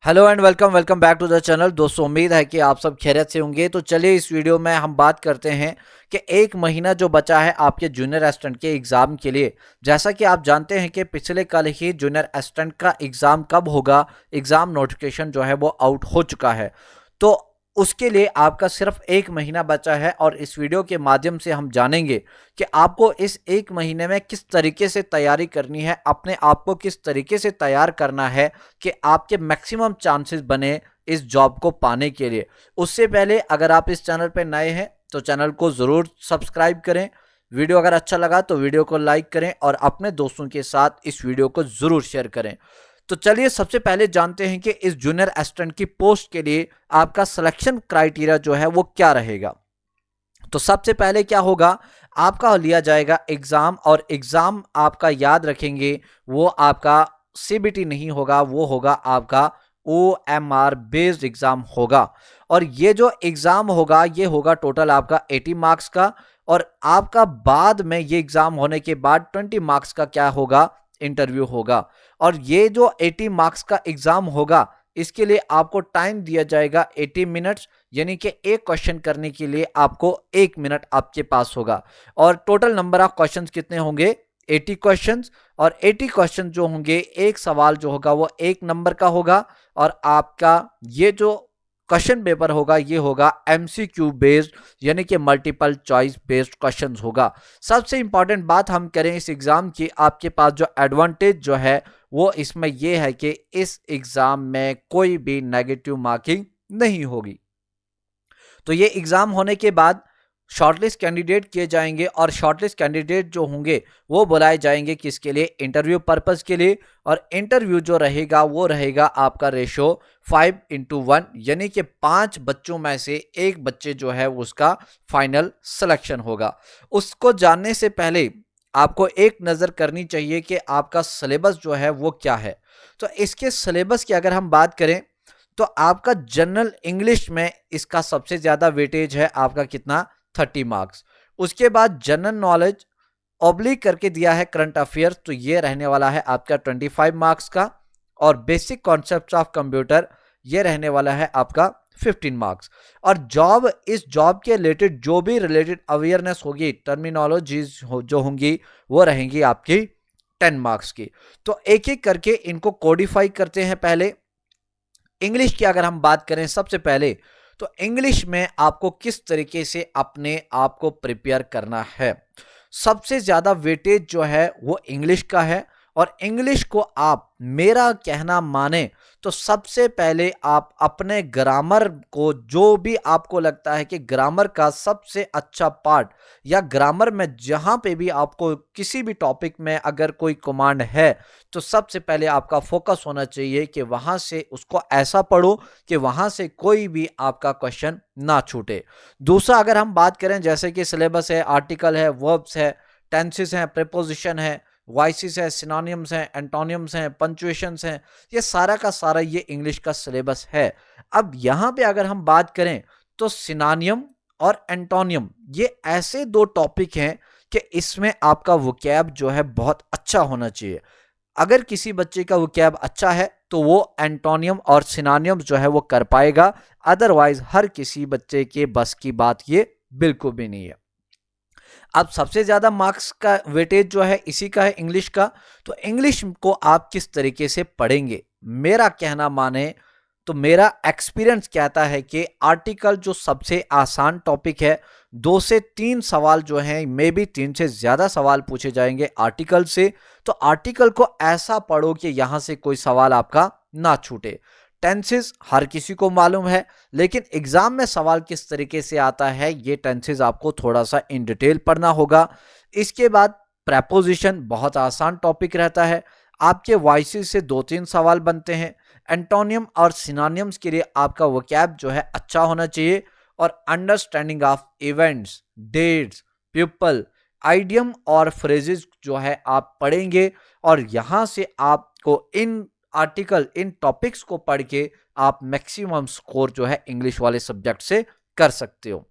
Hello and welcome welcome back to the channel. दोस्तों, उम्मीद है कि आप सब खैरियत से होंगे। तो चलिए इस वीडियो में हम बात करते हैं कि एक महीना जो बचा है आपके जूनियर असिस्टेंट के एग्ज़ाम के लिए। जैसा कि आप जानते हैं कि पिछले कल ही जूनियर असिस्टेंट का एग्ज़ाम कब होगा, एग्ज़ाम नोटिफिकेशन जो है वो आउट हो चुका है। तो उसके लिए आपका सिर्फ एक महीना बचा है और इस वीडियो के माध्यम से हम जानेंगे कि आपको इस एक महीने में किस तरीके से तैयारी करनी है, अपने आप को किस तरीके से तैयार करना है कि आपके मैक्सिमम चांसेस बने इस जॉब को पाने के लिए। उससे पहले अगर आप इस चैनल पर नए हैं तो चैनल को ज़रूर सब्सक्राइब करें। वीडियो अगर अच्छा लगा तो वीडियो को लाइक करें और अपने दोस्तों के साथ इस वीडियो को ज़रूर शेयर करें। तो चलिए सबसे पहले जानते हैं कि इस जूनियर असिस्टेंट की पोस्ट के लिए आपका सिलेक्शन क्राइटेरिया जो है वो क्या रहेगा। तो सबसे पहले क्या होगा, आपका लिया जाएगा एग्जाम, और एग्जाम आपका याद रखेंगे वो आपका सीबीटी नहीं होगा, वो होगा आपका OMR बेस्ड एग्जाम होगा। और ये जो एग्जाम होगा ये होगा टोटल आपका 80 मार्क्स का, और आपका बाद में ये एग्जाम होने के बाद 20 मार्क्स का क्या होगा, इंटरव्यू होगा। और ये जो 80 मार्क्स का एग्जाम होगा इसके लिए आपको टाइम दिया जाएगा 80 मिनट्स, यानी कि एक क्वेश्चन करने के लिए आपको 1 मिनट आपके पास होगा। और टोटल नंबर ऑफ क्वेश्चंस कितने होंगे, 80 क्वेश्चंस। और 80 क्वेश्चन जो होंगे, एक सवाल जो होगा वो 1 नंबर का होगा। और आपका ये जो क्वेश्चन पेपर होगा ये होगा MCQ बेस्ड, यानी कि मल्टीपल चॉइस बेस्ड क्वेश्चन होगा। सबसे इंपॉर्टेंट बात हम करें इस एग्जाम की, आपके पास जो एडवांटेज जो है वो इसमें यह है कि इस एग्जाम में कोई भी नेगेटिव मार्किंग नहीं होगी। तो ये एग्जाम होने के बाद शॉर्टलिस्ट कैंडिडेट किए जाएंगे, और शॉर्टलिस्ट कैंडिडेट जो होंगे वो बुलाए जाएंगे किसके लिए, इंटरव्यू पर्पस के लिए। और इंटरव्यू जो रहेगा वो रहेगा आपका रेशो 5:1, यानी कि 5 बच्चों में से एक बच्चे जो है उसका फाइनल सिलेक्शन होगा। उसको जानने से पहले आपको एक नज़र करनी चाहिए कि आपका सिलेबस जो है वो क्या है। तो इसके सिलेबस की अगर हम बात करें तो आपका जनरल इंग्लिश में इसका सबसे ज़्यादा वेटेज है, आपका कितना, 30 मार्क्स। उसके बाद जनरल नॉलेज ऑब्लिक करके दिया है करंट अफेयर्स, तो ये रहने वाला है आपका 25 मार्क्स का। और बेसिक कॉन्सेप्ट्स ऑफ कंप्यूटर ये रहने वाला है आपका 15 मार्क्स। और जॉब, इस जॉब के रिलेटेड जो भी रिलेटेड अवेयरनेस होगी, टर्मिनोलॉजीज जो होंगी वो रहेंगी आपकी 10 मार्क्स की। तो एक एक करके इनको कोडिफाई करते हैं। पहले इंग्लिश की अगर हम बात करें सबसे पहले, तो इंग्लिश में आपको किस तरीके से अपने आप को प्रिपेयर करना है। सबसे ज़्यादा वेटेज जो है वो इंग्लिश का है। और इंग्लिश को आप, मेरा कहना माने तो सबसे पहले आप अपने ग्रामर को, जो भी आपको लगता है कि ग्रामर का सबसे अच्छा पार्ट, या ग्रामर में जहाँ पे भी आपको किसी भी टॉपिक में अगर कोई कमांड है तो सबसे पहले आपका फोकस होना चाहिए कि वहाँ से उसको ऐसा पढ़ो कि वहाँ से कोई भी आपका क्वेश्चन ना छूटे। दूसरा अगर हम बात करें, जैसे कि सिलेबस है, आर्टिकल है, वर्ब्स है, टेंसेस हैं, प्रीपोजिशन है, वॉइसेस है, सिनोनिम्स हैं, एंटोनिम्स हैं, पंक्चुएशंस हैं, ये सारा का सारा ये इंग्लिश का सिलेबस है। अब यहाँ पे अगर हम बात करें तो सिनोनिम और एंटोनियम ये ऐसे दो टॉपिक हैं कि इसमें आपका वोकैब जो है बहुत अच्छा होना चाहिए। अगर किसी बच्चे का वोकैब अच्छा है तो वो एंटोनियम और सिनोनियम जो है वो कर पाएगा, अदरवाइज हर किसी बच्चे के बस की बात ये बिल्कुल भी नहीं है। अब सबसे ज़्यादा मार्क्स का वेटेज जो है इसी का है, इंग्लिश का। तो इंग्लिश को आप किस तरीके से पढ़ेंगे, मेरा कहना माने तो मेरा एक्सपीरियंस कहता है कि आर्टिकल जो सबसे आसान टॉपिक है, 2 से 3 सवाल जो हैं, मे बी 3 से ज़्यादा सवाल पूछे जाएंगे आर्टिकल से। तो आर्टिकल को ऐसा पढ़ो कि यहाँ से कोई सवाल आपका ना छूटे। टेंसेस हर किसी को मालूम है, लेकिन एग्जाम में सवाल किस तरीके से आता है ये टेंसेस आपको थोड़ा सा इन डिटेल पढ़ना होगा। इसके बाद प्रेपोजिशन बहुत आसान टॉपिक रहता है, आपके वॉइसेस से 2-3 सवाल बनते हैं। एंटोनियम और सिनोनिम्स के लिए आपका वोकैब जो है अच्छा होना चाहिए। और understanding of events, dates, people, idiom और फ्रेजेस जो है आप पढ़ेंगे। और यहाँ से आपको इन आर्टिकल, इन टॉपिक्स को पढ़ के आप मैक्सिमम स्कोर जो है इंग्लिश वाले सब्जेक्ट से कर सकते हो।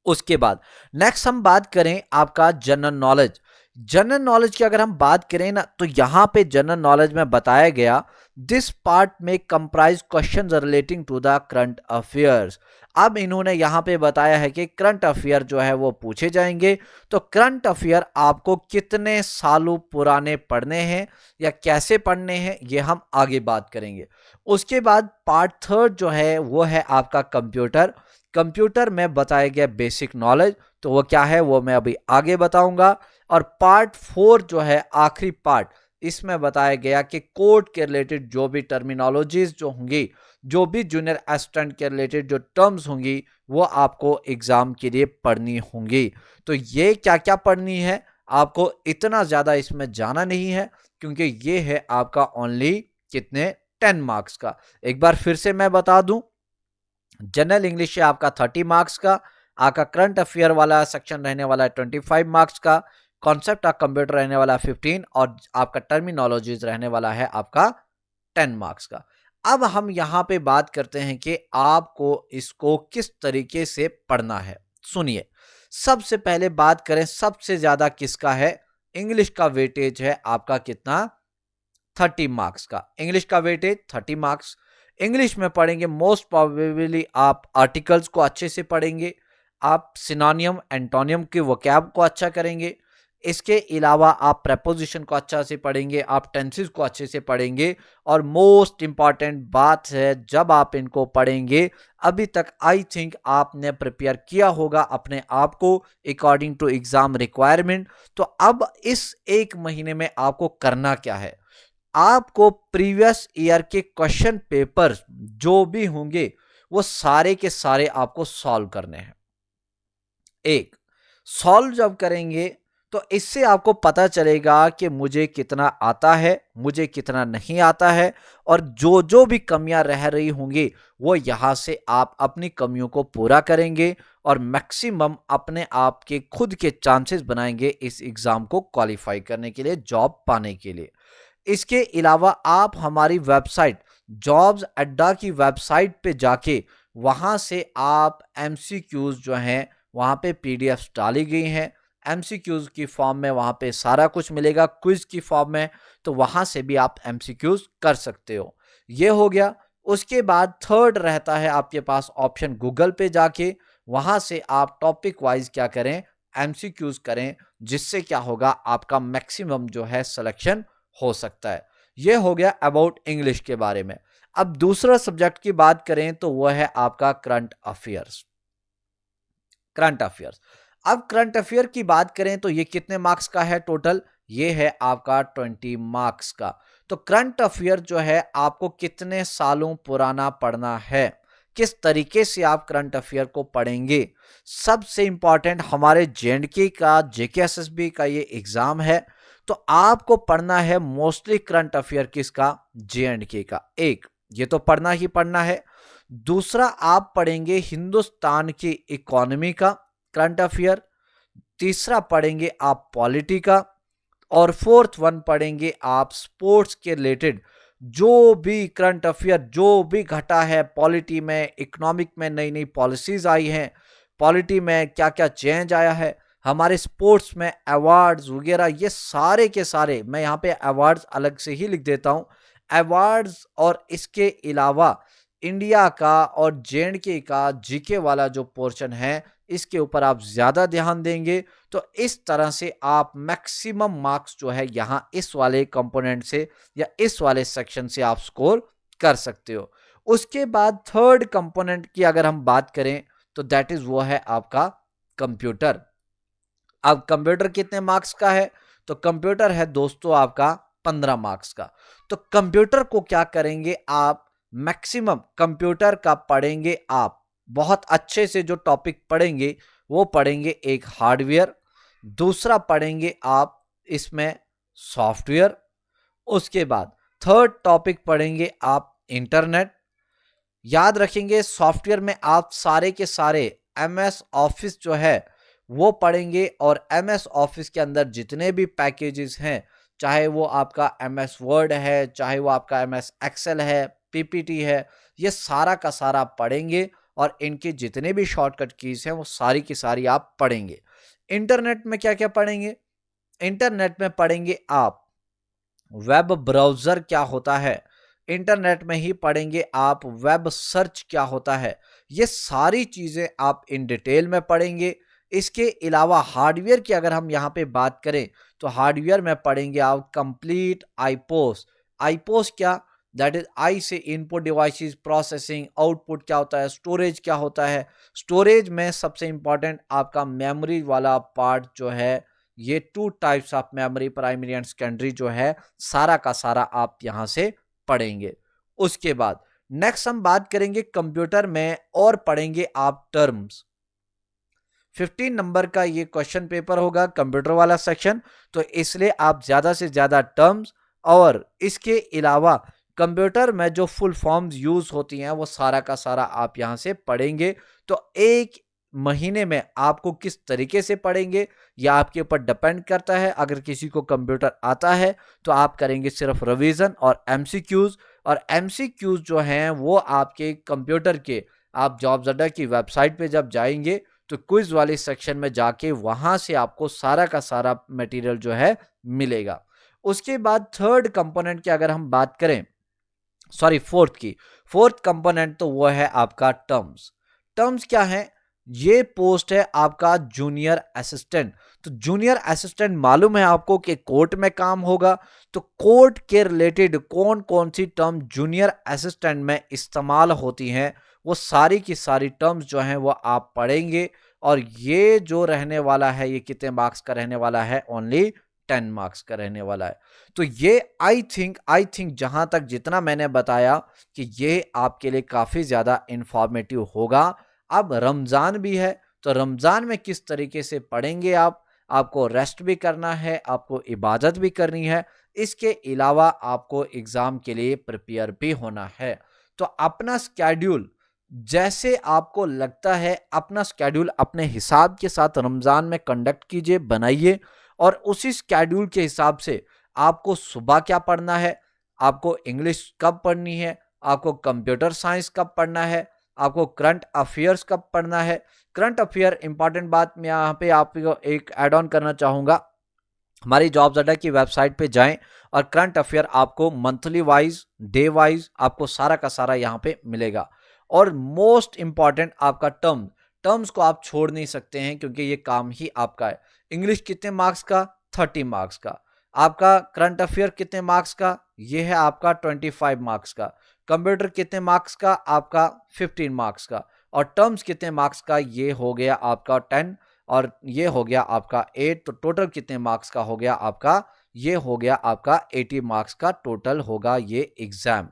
उसके बाद नेक्स्ट हम बात करें आपका जनरल नॉलेज। जनरल नॉलेज की अगर हम बात करें ना, तो यहां पे जनरल नॉलेज में बताया गया दिस पार्ट में comprise question relating to the current affairs. अब इन्होंने यहां पे बताया है कि करंट अफेयर जो है वो पूछे जाएंगे। तो करंट अफेयर आपको कितने सालों पुराने पढ़ने हैं या कैसे पढ़ने हैं, ये हम आगे बात करेंगे। उसके बाद पार्ट थर्ड जो है वो है आपका कंप्यूटर। कंप्यूटर में बताया गया बेसिक नॉलेज, तो वो क्या है वो मैं अभी आगे बताऊंगा। और पार्ट फोर जो है आखिरी पार्ट, इसमें बताया गया कि कोड के रिलेटेड जो भी टर्मिनोलॉजीज जो होंगी, जो भी जूनियर असिस्टेंट के रिलेटेड जो टर्म्स होंगी, वो आपको एग्जाम के लिए पढ़नी होंगी। तो ये क्या क्या पढ़नी है, आपको इतना ज्यादा इसमें जाना नहीं है, क्योंकि ये है आपका ओनली कितने 10 मार्क्स का। एक बार फिर से मैं बता दूं, जनरल इंग्लिश है आपका 30 मार्क्स का, आपका करंट अफेयर वाला सेक्शन रहने वाला है 25 मार्क्स का, कॉन्सेप्ट ऑफ कंप्यूटर रहने वाला है 15, और आपका टर्मिनोलॉजीज रहने वाला है आपका 10 मार्क्स का। अब हम यहां पे बात करते हैं कि आपको इसको किस तरीके से पढ़ना है। सुनिए, सबसे पहले बात करें सबसे ज्यादा किसका है, इंग्लिश का वेटेज है आपका कितना, 30 मार्क्स का। इंग्लिश का वेटेज 30 मार्क्स। इंग्लिश में पढ़ेंगे मोस्ट प्रोबेबली आप आर्टिकल्स को अच्छे से पढ़ेंगे, आप सिनोनियम एंटोनियम के वोकैब को अच्छा करेंगे, इसके अलावा आप प्रेपोजिशन को अच्छा से पढ़ेंगे, आप टेंसेस को अच्छे से पढ़ेंगे। और मोस्ट इंपॉर्टेंट बात है, जब आप इनको पढ़ेंगे, अभी तक आई थिंक आपने प्रिपेयर किया होगा अपने आप को अकॉर्डिंग टू एग्जाम रिक्वायरमेंट। तो अब इस एक महीने में आपको करना क्या है, आपको प्रीवियस ईयर के क्वेश्चन पेपर्स जो भी होंगे वो सारे के सारे आपको सॉल्व करने हैं। एक सॉल्व जब करेंगे तो इससे आपको पता चलेगा कि मुझे कितना आता है, मुझे कितना नहीं आता है, और जो जो भी कमियां रह रही होंगी वो यहां से आप अपनी कमियों को पूरा करेंगे और मैक्सिमम अपने आप के खुद के चांसेस बनाएंगे इस एग्जाम को क्वालिफाई करने के लिए, जॉब पाने के लिए। इसके अलावा आप हमारी वेबसाइट जॉब्स अड्डा की वेबसाइट पे जाके वहां से आप एमसीक्यूज जो हैं वहां पे पीडीएफ डाली गई हैं, एमसीक्यूज की फॉर्म में वहां पे सारा कुछ मिलेगा, क्विज की फॉर्म में, तो वहां से भी आप एमसीक्यूज कर सकते हो। ये हो गया। उसके बाद थर्ड रहता है आपके पास ऑप्शन गूगल पे जाके, वहां से आप टॉपिक वाइज क्या करें, एमसीक्यूज करें, जिससे क्या होगा आपका मैक्सिमम जो है सिलेक्शन हो सकता है। यह हो गया अबाउट इंग्लिश के बारे में। अब दूसरा सब्जेक्ट की बात करें तो वह है आपका करंट अफेयर्स। करंट अफेयर्स, अब करंट अफेयर की बात करें तो ये कितने मार्क्स का है टोटल, ये है आपका 20 मार्क्स का। तो करंट अफेयर जो है आपको कितने सालों पुराना पढ़ना है, किस तरीके से आप करंट अफेयर को पढ़ेंगे। सबसे इंपॉर्टेंट हमारे जेएंडके का जेकेएसएसबी का ये एग्जाम है, तो आपको पढ़ना है मोस्टली करंट अफेयर किसका, जेएंडके का। एक ये तो पढ़ना ही पढ़ना है। दूसरा आप पढ़ेंगे हिंदुस्तान की इकोनॉमी का करंट अफेयर। तीसरा पढ़ेंगे आप पॉलिटी का। और फोर्थ वन पढ़ेंगे आप स्पोर्ट्स के रिलेटेड जो भी करंट अफेयर जो भी घटा है पॉलिटी में, इकोनॉमिक में नई नई पॉलिसीज आई हैं, पॉलिटी में क्या क्या चेंज आया है, हमारे स्पोर्ट्स में अवार्ड्स वगैरह, ये सारे के सारे मैं यहाँ पे अवार्ड्स अलग से ही लिख देता हूँ। अवार्ड्स और इसके अलावा इंडिया का और जेएंडके का जीके वाला जो पोर्शन है, इसके ऊपर आप ज्यादा ध्यान देंगे, तो इस तरह से आप मैक्सिमम मार्क्स जो है यहां इस वाले कंपोनेंट से या इस वाले सेक्शन से आप स्कोर कर सकते हो। उसके बाद थर्ड कंपोनेंट की अगर हम बात करें तो दैट इज वो है आपका कंप्यूटर। अब कंप्यूटर कितने मार्क्स का है, तो कंप्यूटर है दोस्तों आपका 15 मार्क्स का। तो कंप्यूटर को क्या करेंगे आप, मैक्सिमम कंप्यूटर का पढ़ेंगे आप बहुत अच्छे से। जो टॉपिक पढ़ेंगे वो पढ़ेंगे एक हार्डवेयर, दूसरा पढ़ेंगे आप इसमें सॉफ्टवेयर, उसके बाद थर्ड टॉपिक पढ़ेंगे आप इंटरनेट। याद रखेंगे सॉफ्टवेयर में आप सारे के सारे एमएस ऑफिस जो है वो पढ़ेंगे, और एमएस ऑफिस के अंदर जितने भी पैकेजेस हैं, चाहे वो आपका एमएस वर्ड है, चाहे वो आपका एमएस एक्सेल है, पीपीटी है, ये सारा का सारा पढ़ेंगे, और इनके जितने भी शॉर्टकट कीज हैं वो सारी की सारी आप पढ़ेंगे। इंटरनेट में क्या क्या पढ़ेंगे, इंटरनेट में पढ़ेंगे आप वेब ब्राउज़र क्या होता है, इंटरनेट में ही पढ़ेंगे आप वेब सर्च क्या होता है। ये सारी चीज़ें आप इन डिटेल में पढ़ेंगे। इसके अलावा हार्डवेयर की अगर हम यहाँ पे बात करें तो हार्डवेयर में पढ़ेंगे आप कंप्लीट आईपोस। आईपोस क्या, दैट इज आई से इनपुट डिवाइसेस, प्रोसेसिंग, आउटपुट क्या होता है, स्टोरेज क्या होता है। स्टोरेज में सबसे इंपॉर्टेंट आपका मेमोरी वाला पार्ट जो है, ये 2 types of memory, primary and secondary जो है, सारा का सारा आप यहां से पढ़ेंगे। उसके बाद नेक्स्ट हम बात करेंगे कंप्यूटर में और पढ़ेंगे आप टर्म्स। 15 नंबर का ये क्वेश्चन पेपर होगा कंप्यूटर वाला सेक्शन, तो इसलिए आप ज्यादा से ज्यादा टर्म्स और इसके अलावा कंप्यूटर में जो फुल फॉर्म्स यूज होती हैं वो सारा का सारा आप यहां से पढ़ेंगे। तो एक महीने में आपको किस तरीके से पढ़ेंगे यह आपके ऊपर डिपेंड करता है। अगर किसी को कंप्यूटर आता है तो आप करेंगे सिर्फ रिवीजन और एमसीक्यूज, और एमसीक्यूज जो हैं वो आपके कंप्यूटर के, आप जॉब्स अड्डा की वेबसाइट पे जब जाएंगे तो क्विज वाले सेक्शन में जाके वहां से आपको सारा का सारा मटेरियल जो है मिलेगा। उसके बाद थर्ड कंपोनेंट की अगर हम बात करें, सॉरी फोर्थ की, फोर्थ कंपोनेंट तो वो है आपका टर्म्स। टर्म्स क्या है, ये पोस्ट है आपका जूनियर असिस्टेंट। तो जूनियर असिस्टेंट मालूम है आपको कि कोर्ट में काम होगा, तो कोर्ट के रिलेटेड कौन कौन सी टर्म जूनियर असिस्टेंट में इस्तेमाल होती हैं वो सारी की सारी टर्म्स जो हैं वो आप पढ़ेंगे। और ये जो रहने वाला है ये कितने मार्क्स का रहने वाला है, ओनली 10 मार्क्स का रहने वाला है। तो ये आई थिंक जहां तक जितना मैंने बताया कि ये आपके लिए काफी ज्यादा इंफॉर्मेटिव होगा। अब रमजान भी है, तो रमजान में किस तरीके से पढ़ेंगे आप, आपको रेस्ट भी करना है, आपको इबादत भी करनी है, इसके अलावा आपको एग्जाम के लिए प्रिपेयर भी होना है। तो अपना स्केड्यूल जैसे आपको लगता है, अपना स्केड्यूल अपने हिसाब के साथ रमजान में कंडक्ट कीजिए, बनाइए, और उसी स्केड्यूल के हिसाब से आपको सुबह क्या पढ़ना है, आपको इंग्लिश कब पढ़नी है, आपको कंप्यूटर साइंस कब पढ़ना है, आपको करंट अफेयर्स कब पढ़ना है। करंट अफेयर इंपॉर्टेंट बात मैं यहाँ पे आपको एक ऐड ऑन करना चाहूंगा, हमारी जॉब्स अड्डा की वेबसाइट पे जाएं और करंट अफेयर आपको मंथली वाइज, डे वाइज आपको सारा का सारा यहाँ पे मिलेगा। और मोस्ट इंपॉर्टेंट आपका टर्म्स को आप छोड़ नहीं सकते हैं क्योंकि ये काम ही आपका है। इंग्लिश कितने मार्क्स का, 30 मार्क्स का। आपका करंट अफेयर कितने मार्क्स का, ये है आपका 25 मार्क्स का। कंप्यूटर कितने मार्क्स का, आपका 15 मार्क्स का। और टर्म्स कितने मार्क्स का, ये हो गया आपका 10, और ये हो गया आपका 8। तो टोटल कितने मार्क्स का हो गया आपका, ये हो गया आपका 80 मार्क्स का टोटल होगा ये एग्जाम।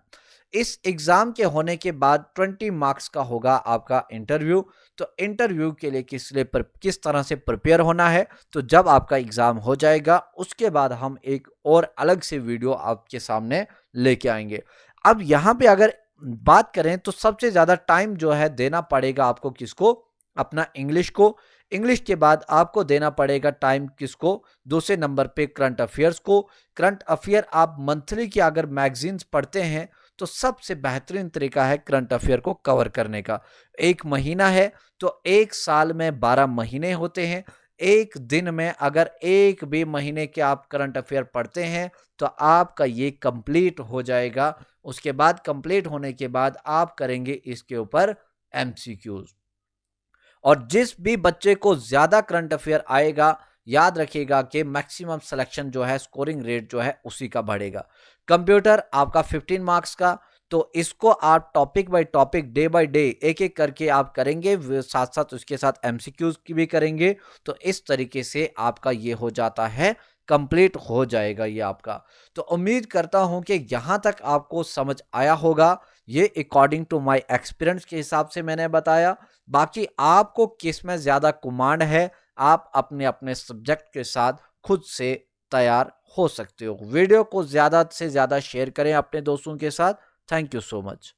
इस एग्जाम के होने के बाद 20 मार्क्स का होगा आपका इंटरव्यू। तो इंटरव्यू के लिए किस तरह से प्रिपेयर होना है, तो जब आपका एग्जाम हो जाएगा उसके बाद हम एक और अलग से वीडियो आपके सामने लेके आएंगे। अब यहाँ पे अगर बात करें तो सबसे ज्यादा टाइम जो है देना पड़ेगा आपको किसको, अपना इंग्लिश को। इंग्लिश के बाद आपको देना पड़ेगा टाइम किसको, दूसरे नंबर पे करंट अफेयर्स को। करंट अफेयर आप मंथली की अगर मैगजीन्स पढ़ते हैं तो सबसे बेहतरीन तरीका है करंट अफेयर को कवर करने का। एक महीना है तो एक साल में 12 महीने होते हैं। एक दिन में अगर एक भी महीने के आप करंट अफेयर पढ़ते हैं तो आपका ये कंप्लीट हो जाएगा। उसके बाद कंप्लीट होने के बाद आप करेंगे इसके ऊपर एमसीक्यूज। और जिस भी बच्चे को ज्यादा करंट अफेयर आएगा, याद रखिएगा कि मैक्सिमम सिलेक्शन जो है, स्कोरिंग रेट जो है उसी का बढ़ेगा। कंप्यूटर आपका 15 मार्क्स का, तो इसको आप topic by topic, day by day, एक एक करके आप करेंगे, साथ साथ उसके साथ एमसीक्यूज की भी करेंगे। तो इस तरीके से आपका ये हो जाता है, कंप्लीट हो जाएगा ये आपका। तो उम्मीद करता हूं कि यहां तक आपको समझ आया होगा। ये अकॉर्डिंग टू माय एक्सपीरियंस के हिसाब से मैंने बताया। बाकी आपको किस में ज्यादा कमांड है, आप अपने अपने सब्जेक्ट के साथ खुद से तैयार हो सकते हो। वीडियो को ज्यादा से ज्यादा शेयर करें अपने दोस्तों के साथ। Thank you so much.